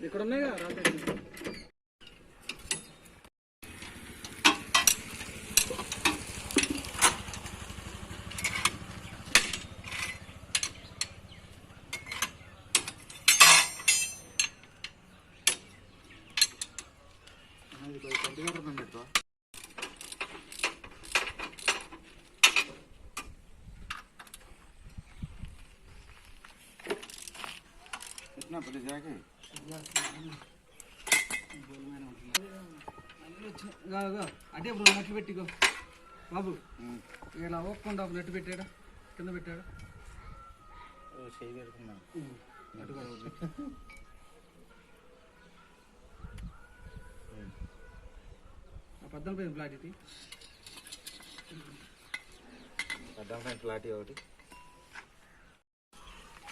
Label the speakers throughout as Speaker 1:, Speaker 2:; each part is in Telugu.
Speaker 1: ఇక్కడ ఉన్నాయి కదా इतना पड़े जाके అటే ఇప్పుడు నెట్లు పెట్టిగో బాబు ఇలా ఒప్పుకుండా నెట్టు పెట్టాడా కింద పెట్టాడా పద్నాలుగు ప్లాట్ ఇది ప్లాట్ ఒకటి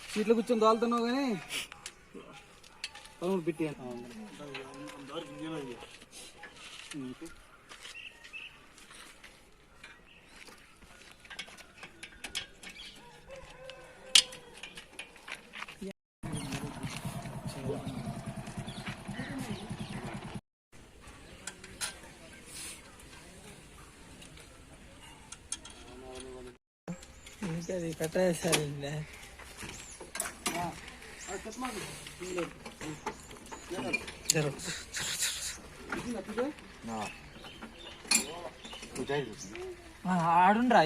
Speaker 1: సీట్లో కూర్చొని దాల్తున్నావు కానీ పదమూడు పెట్టి
Speaker 2: అది కట్టేసారి ఆడుండ్రా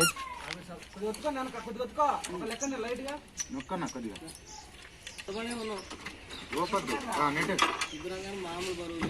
Speaker 1: లైట్గా నొక్కన్నా కొద్దిగా మామూలు బరువు